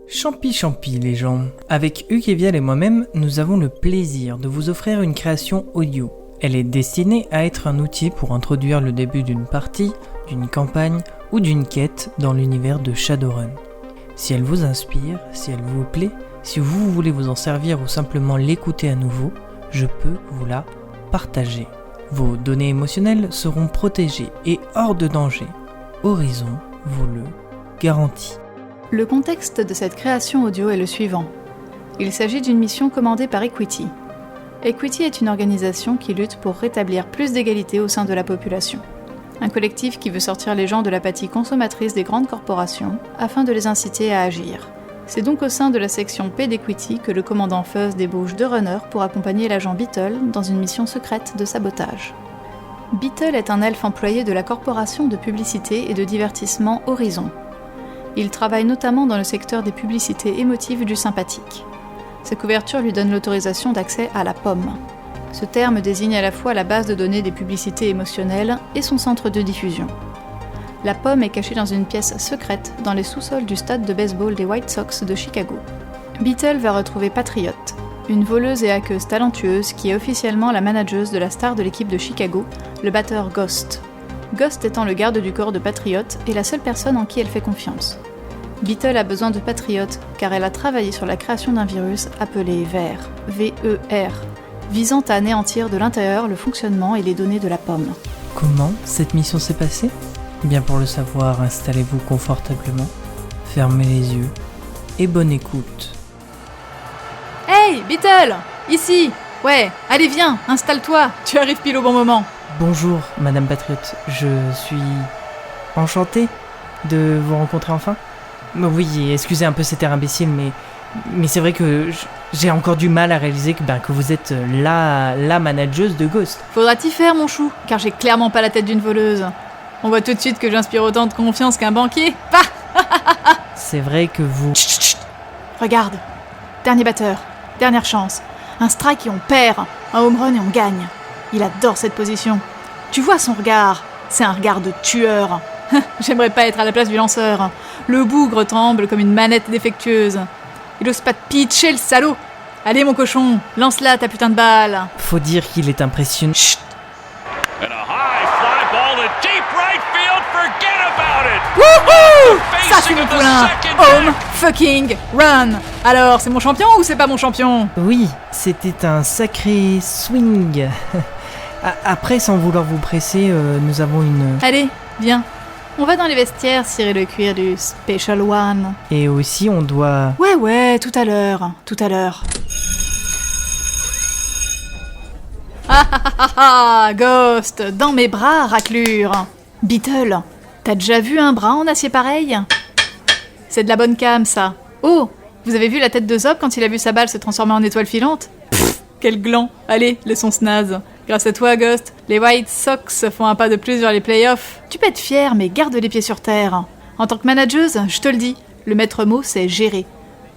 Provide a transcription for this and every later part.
Champi les gens. Avec Hugues Evial et moi-même, nous avons le plaisir de vous offrir une création audio. Elle est destinée à être un outil pour introduire le début d'une partie, d'une campagne ou d'une quête dans l'univers de Shadowrun. Si elle vous inspire, si elle vous plaît, si vous voulez vous en servir ou simplement l'écouter à nouveau, je peux vous la partager. Vos données émotionnelles seront protégées et hors de danger. Horizon vous le garantit. Le contexte de cette création audio est le suivant. Il s'agit d'une mission commandée par Equity. Equity est une organisation qui lutte pour rétablir plus d'égalité au sein de la population. Un collectif qui veut sortir les gens de l'apathie consommatrice des grandes corporations afin de les inciter à agir. C'est donc au sein de la section P d'Equity que le commandant Fuzz débauche 2 runners pour accompagner l'agent Beetle dans une mission secrète de sabotage. Beetle est un elfe employé de la corporation de publicité et de divertissement Horizon. Il travaille notamment dans le secteur des publicités émotives du sympathique. Sa couverture lui donne l'autorisation d'accès à la pomme. Ce terme désigne à la fois la base de données des publicités émotionnelles et son centre de diffusion. La pomme est cachée dans une pièce secrète dans les sous-sols du stade de baseball des White Sox de Chicago. Beetle va retrouver Patriot, une voleuse et hackeuse talentueuse qui est officiellement la manageuse de la star de l'équipe de Chicago, le batteur Ghost. Ghost étant le garde du corps de Patriot et la seule personne en qui elle fait confiance. Beetle a besoin de Patriot car elle a travaillé sur la création d'un virus appelé VER, V-E-R, visant à anéantir de l'intérieur le fonctionnement et les données de la pomme. Comment cette mission s'est passée ? Bien pour le savoir, installez-vous confortablement, fermez les yeux et bonne écoute. Hey, Beetle! Ici! Ouais, allez viens, installe-toi, tu arrives pile au bon moment. Bonjour, Madame Patriot, je suis enchanté de vous rencontrer enfin. Oui, excusez un peu cet air imbécile, mais c'est vrai que j'ai encore du mal à réaliser que vous êtes la manageuse de Ghost. Faudra t'y faire, mon chou, car j'ai clairement pas la tête d'une voleuse. On voit tout de suite que j'inspire autant de confiance qu'un banquier. C'est vrai que vous... Chut, chut. Regarde, dernier batteur, dernière chance. Un strike et on perd, un home run et on gagne. Il adore cette position. Tu vois son regard, c'est un regard de tueur. J'aimerais pas être à la place du lanceur. Le bougre tremble comme une manette défectueuse. Il ose pas te pitcher, le salaud. Allez mon cochon, lance-la ta putain de balle. Faut dire qu'il est impressionnant. Chut. And a high fly ball to deep right field, forget about it. Wouhou! Ça c'est mon poulain. Home fucking run. Alors, c'est mon champion ou c'est pas mon champion? Oui, c'était un sacré swing. Après, sans vouloir vous presser, nous avons une... Allez, viens. On va dans les vestiaires cirer le cuir du Special One. Et aussi, on doit... Ouais, tout à l'heure. Ah, Ghost, dans mes bras, raclure. Beetle, t'as déjà vu un bras en acier pareil? C'est de la bonne cam, ça. Oh, vous avez vu la tête de Zop quand il a vu sa balle se transformer en étoile filante? Quel gland. Allez, laissons ce naze. Grâce à toi, Ghost, les White Sox font un pas de plus vers les playoffs. Tu peux être fier, mais garde les pieds sur terre. En tant que manageuse, je te le dis, le maître mot, c'est gérer.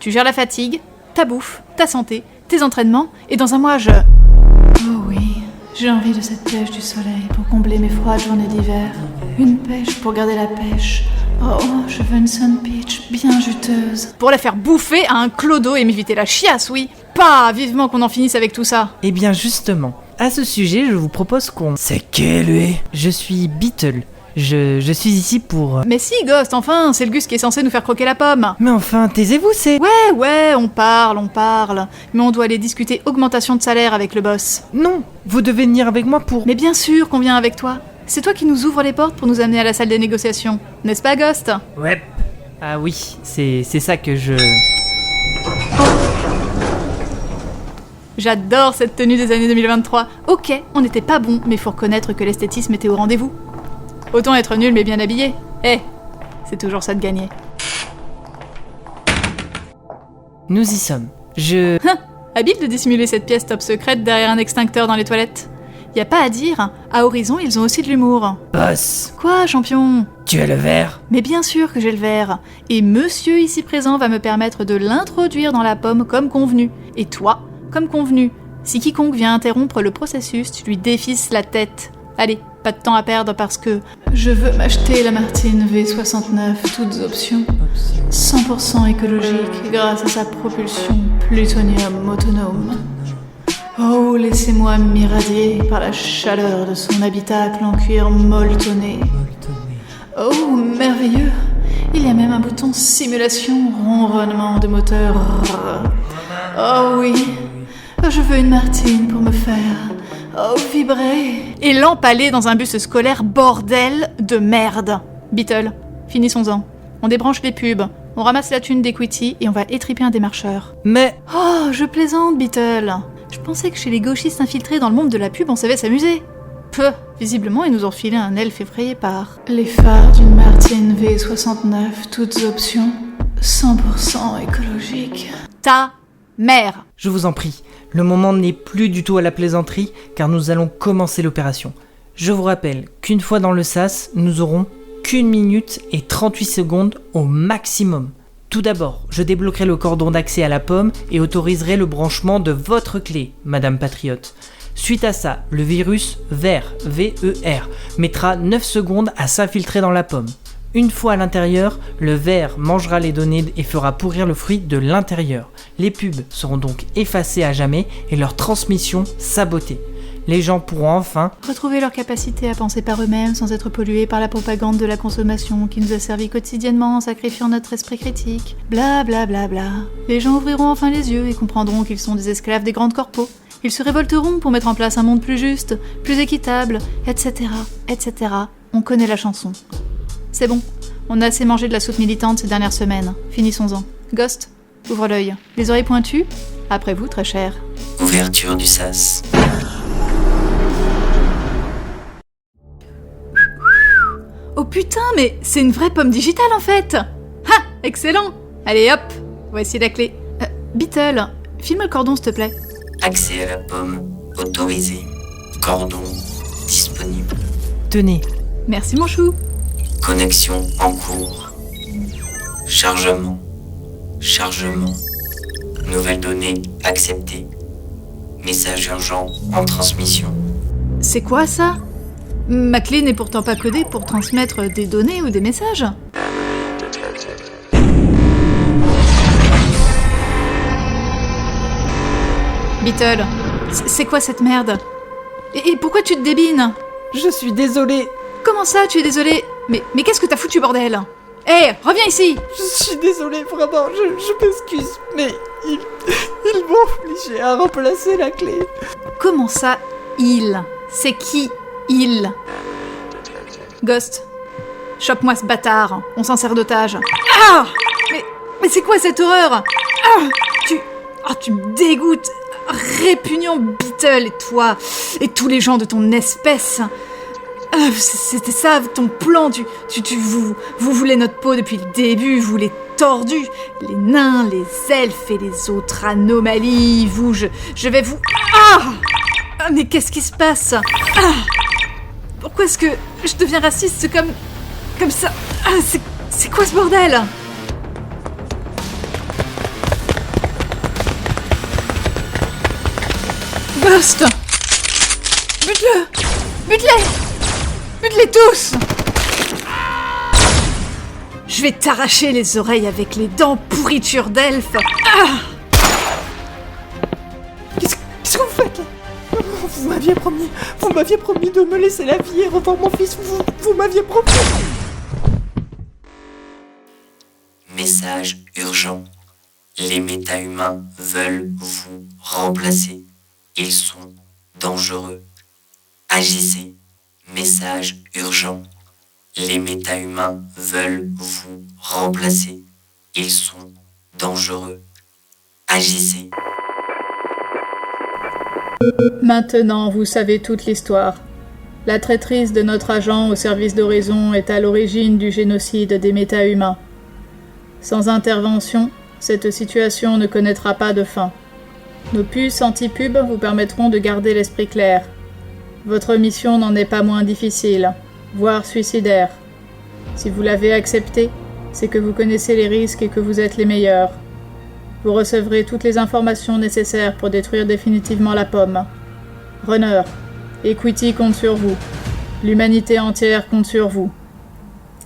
Tu gères la fatigue, ta bouffe, ta santé, tes entraînements, et dans un mois, je... Oh oui, j'ai envie de cette pêche du soleil pour combler mes froides journées d'hiver. Une pêche pour garder la pêche. Oh, je veux une Sun Peach bien juteuse. Pour la faire bouffer à un clodo et m'éviter la chiasse, oui. Pas vivement qu'on en finisse avec tout ça. Eh bien justement, à ce sujet, je vous propose qu'on... C'est qui lui ? Je suis Beetle. Je suis ici pour... Mais si, Ghost, enfin, c'est le Gus qui est censé nous faire croquer la pomme. Mais enfin, taisez-vous, c'est... Ouais, on parle. Mais on doit aller discuter augmentation de salaire avec le boss. Non, vous devez venir avec moi pour... Mais bien sûr qu'on vient avec toi. C'est toi qui nous ouvre les portes pour nous amener à la salle des négociations. N'est-ce pas, Ghost ? Ouais. Ah oui, c'est ça que je... J'adore cette tenue des années 2023. Ok, on n'était pas bon, mais faut reconnaître que l'esthétisme était au rendez-vous. Autant être nul mais bien habillé. C'est toujours ça de gagner. Nous y sommes. Habile de dissimuler cette pièce top secrète derrière un extincteur dans les toilettes. Y a pas à dire, à Horizon, ils ont aussi de l'humour. Boss. Quoi, champion ? Tu as le verre ? Mais bien sûr que j'ai le verre. Et monsieur ici présent va me permettre de l'introduire dans la pomme comme convenu. Et toi, comme convenu. Si quiconque vient interrompre le processus, tu lui défisses la tête. Allez, Pas de temps à perdre parce que je veux m'acheter la Martine V69, toutes options. 100% écologique grâce à sa propulsion plutonium autonome. Oh, laissez-moi m'irradier par la chaleur de son habitacle en cuir molletonné. Oh, merveilleux! Il y a même un bouton simulation, ronronnement de moteur. Oh oui, je veux une Martine pour me faire... Oh, vibrer. Et l'empaler dans un bus scolaire, bordel de merde. Beetle, finissons-en. On débranche les pubs, on ramasse la thune d'Equity et on va étriper un démarcheur. Mais... Oh, je plaisante, Beetle. Je pensais que chez les gauchistes infiltrés dans le monde de la pub, on savait s'amuser. Peu, visiblement, ils nous ont filé un elfe effrayé par... Les phares d'une Martine V69, toutes options, 100% écologique. Ta mère. Je vous en prie, le moment n'est plus du tout à la plaisanterie car nous allons commencer l'opération. Je vous rappelle qu'une fois dans le sas, nous aurons qu'1 minute et 38 secondes au maximum. Tout d'abord, je débloquerai le cordon d'accès à la pomme et autoriserai le branchement de votre clé, Madame Patriote. Suite à ça, le virus VER, V-E-R, mettra 9 secondes à s'infiltrer dans la pomme. Une fois à l'intérieur, le ver mangera les données et fera pourrir le fruit de l'intérieur. Les pubs seront donc effacées à jamais et leur transmission sabotée. Les gens pourront enfin retrouver leur capacité à penser par eux-mêmes sans être pollués par la propagande de la consommation qui nous a servi quotidiennement en sacrifiant notre esprit critique. Bla bla bla bla. Les gens ouvriront enfin les yeux et comprendront qu'ils sont des esclaves des grandes corpos. Ils se révolteront pour mettre en place un monde plus juste, plus équitable, etc., etc. On connaît la chanson. C'est bon, on a assez mangé de la soupe militante ces dernières semaines. Finissons-en. Ghost, ouvre l'œil. Les oreilles pointues. Après vous, très cher. Ouverture du sas. Oh putain, mais c'est une vraie pomme digitale en fait. Ha, excellent. Allez hop, voici la clé. Beetle, filme le cordon s'il te plaît. Accès à la pomme autorisé. Cordon disponible. tenez. Merci mon chou. Connexion en cours. Chargement. Chargement. Nouvelles données acceptées. Message urgent en transmission. C'est quoi ça? Ma clé n'est pourtant pas codée pour transmettre des données ou des messages. Beetle, c'est quoi cette merde? Et pourquoi tu te débines? Je suis désolé. Comment ça, tu es désolé? Mais qu'est-ce que t'as foutu, bordel? Hé, reviens ici! Je suis désolé, vraiment, je m'excuse, mais ils m'ont obligé à remplacer la clé. Comment ça, il? C'est qui, il? Ghost, chope-moi ce bâtard, on s'en sert d'otage. Ah! Mais c'est quoi cette horreur? Tu me dégoûtes! Répugnant Beetle et toi, et tous les gens de ton espèce. C'était ça ton plan, vous voulez notre peau depuis le début, vous les tordus, les nains, les elfes et les autres anomalies, je vais vous... Ah, mais qu'est-ce qui se passe? Pourquoi est-ce que je deviens raciste comme ça? C'est quoi ce bordel? Ghost! Bute-les tous! Je vais t'arracher les oreilles avec les dents, pourriture d'elfe! Qu'est-ce que vous faites là? Vous m'aviez promis de me laisser la vie et revoir mon fils, vous m'aviez promis. Message urgent. Les méta-humains veulent vous remplacer. Ils sont dangereux. Agissez. Message urgent. Les méta-humains veulent vous remplacer. Ils sont dangereux. Agissez. Maintenant, vous savez toute l'histoire. La traîtrise de notre agent au service d'Horizon est à l'origine du génocide des méta-humains. Sans intervention, cette situation ne connaîtra pas de fin. Nos puces anti-pub vous permettront de garder l'esprit clair. Votre mission n'en est pas moins difficile, voire suicidaire. Si vous l'avez acceptée, c'est que vous connaissez les risques et que vous êtes les meilleurs. Vous recevrez toutes les informations nécessaires pour détruire définitivement la pomme. Runner, Equity compte sur vous. L'humanité entière compte sur vous.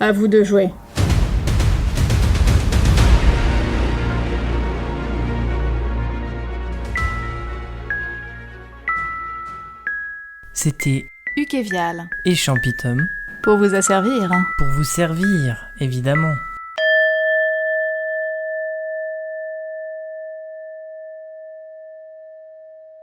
À vous de jouer. C'était Hugues et Vial. et Champitum Pour vous asservir. pour vous servir, évidemment.